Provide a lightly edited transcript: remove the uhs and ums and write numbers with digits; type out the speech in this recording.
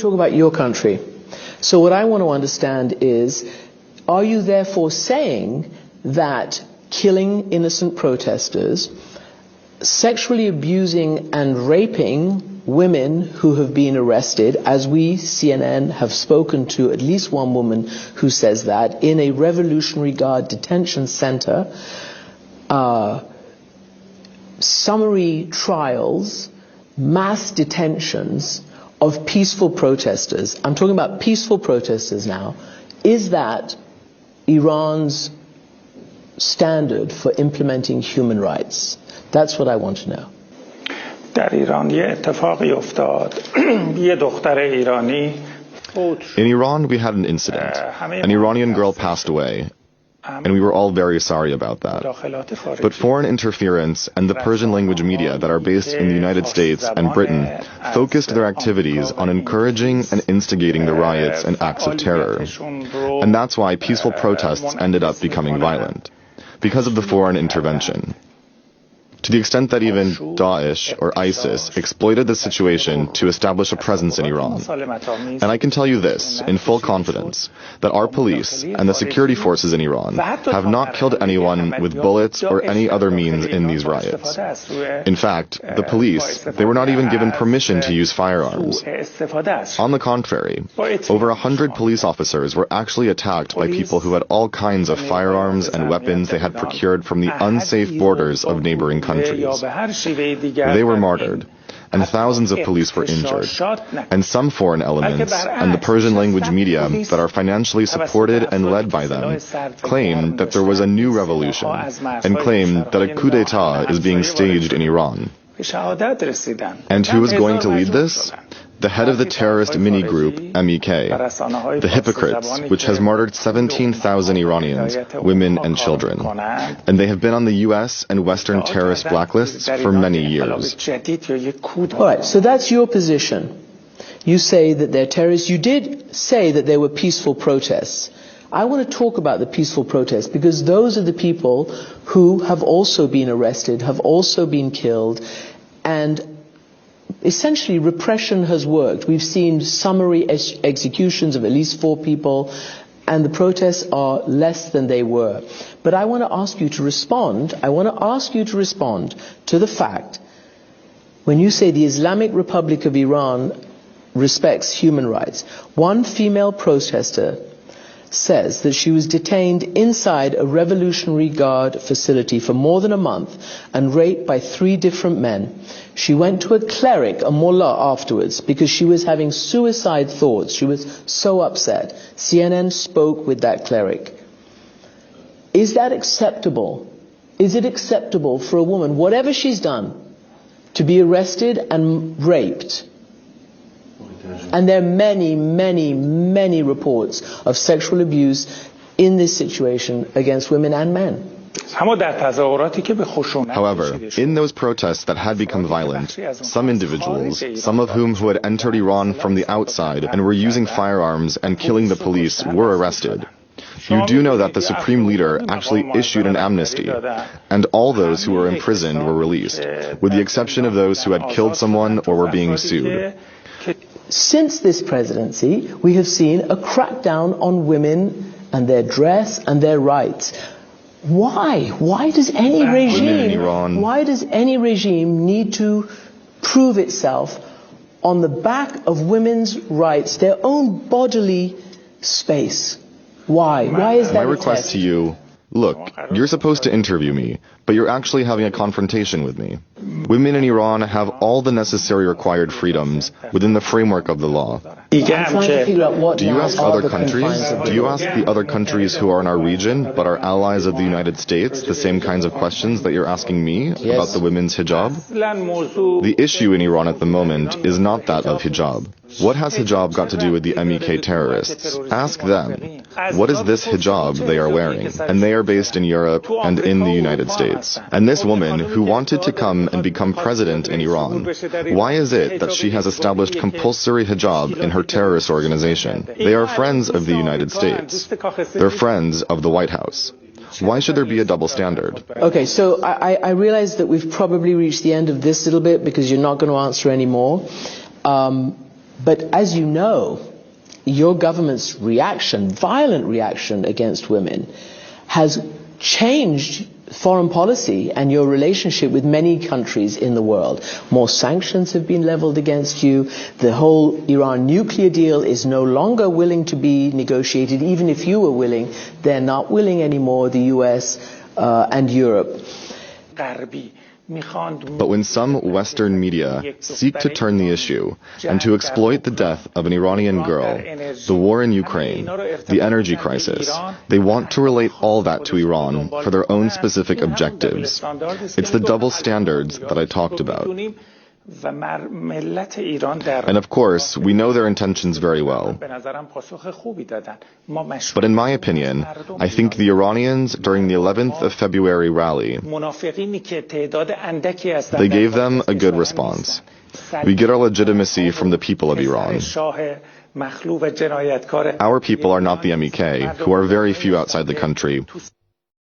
talk about your country. So what I want to understand is, are you therefore saying that killing innocent protesters, sexually abusing and raping women who have been arrested, as we, CNN, have spoken to at least one woman who says that, in a Revolutionary Guard detention center, summary trials, mass detentions of peaceful protesters, I'm talking about peaceful protesters now, is that Iran's standard for implementing human rights? That's what I want to know. در ایران یه اتفاقی افتاد. یه دختر ایرانی In Iran, we had an incident. An Iranian girl passed away, and we were all very sorry about that. But foreign interference and the Persian language media that are based in the United States and Britain focused their activities on encouraging and instigating the riots and acts of terror. And that's why peaceful protests ended up becoming violent, because of the foreign intervention. To the extent that even Daesh or ISIS exploited the situation to establish a presence in Iran. And I can tell you this, in full confidence, that our police and the security forces in Iran have not killed anyone with bullets or any other means in these riots. In fact, the police, they were not even given permission to use firearms. On the contrary, over 100 police officers were actually attacked by people who had all kinds of firearms and weapons they had procured from the unsafe borders of neighboring countries. They were martyred, and thousands of police were injured, and some foreign elements and the Persian language media that are financially supported and led by them claim that there was a new revolution and claim that a coup d'etat is being staged in Iran. And who is going to lead this? The head of the terrorist mini-group, MEK, the Hypocrites, which has martyred 17,000 Iranians, women and children. And they have been on the US and Western terrorist blacklists for many years. All right, so that's your position. You say that they're terrorists. You did say that they were peaceful protests. I want to talk about the peaceful protests because those are the people who have also been arrested, have also been killed, and essentially repression has worked. We've seen summary executions of at least 4 people, and the protests are less than they were. But I want to ask you to respond. I want to ask you to respond to the fact, when you say the Islamic Republic of Iran respects human rights, one female protester says that she was detained inside a Revolutionary Guard facility for more than a month and raped by 3 different men. She went to a cleric, a mullah, afterwards because she was having suicide thoughts. She was so upset. CNN spoke with that cleric. Is that acceptable? Is it acceptable for a woman, whatever she's done, to be arrested and raped? And there are many, many, many reports of sexual abuse in this situation against women and men. However, in those protests that had become violent, some individuals, some of whom who had entered Iran from the outside and were using firearms and killing the police, were arrested. You do know that the Supreme Leader actually issued an amnesty, and all those who were imprisoned were released, with the exception of those who had killed someone or were being sued. Since this presidency, we have seen a crackdown on women and their dress and their rights. Why? Why does any regime need to prove itself on the back of women's rights, their own bodily space? Why? Why is that? My request to you, look, you're supposed to interview me, but you're actually having a confrontation with me. Women in Iran have all the necessary required freedoms within the framework of the law. I'm trying to figure out what Do you ask other countries? Do you ask the other countries who are in our region but are allies of the United States the same kinds of questions that you're asking me about the women's hijab? The issue in Iran at the moment is not that of hijab. What has hijab got to do with the MEK terrorists? Ask them. What is this hijab they are wearing? And they are based in Europe and in the United States. And this woman who wanted to come and become president in Iran, why is it that she has established compulsory hijab in her terrorist organization? They are friends of the United States. They're friends of the White House. Why should there be a double standard? Okay, so I realize that we've probably reached the end of this little bit because you're not going to answer any more. But as you know, your government's reaction, violent reaction against women, has changed foreign policy and your relationship with many countries in the world. More sanctions have been leveled against you. The whole Iran nuclear deal is no longer willing to be negotiated. Even if you were willing, they're not willing anymore, the US and Europe. But when some Western media seek to turn the issue and to exploit the death of an Iranian girl, the war in Ukraine, the energy crisis, they want to relate all that to Iran for their own specific objectives. It's the double standards that I talked about. And of course, we know their intentions very well. But in my opinion, I think the Iranians during the 11th of February rally, they gave them a good response. We get our legitimacy from the people of Iran. Our people are not the MEK, who are very few outside the country.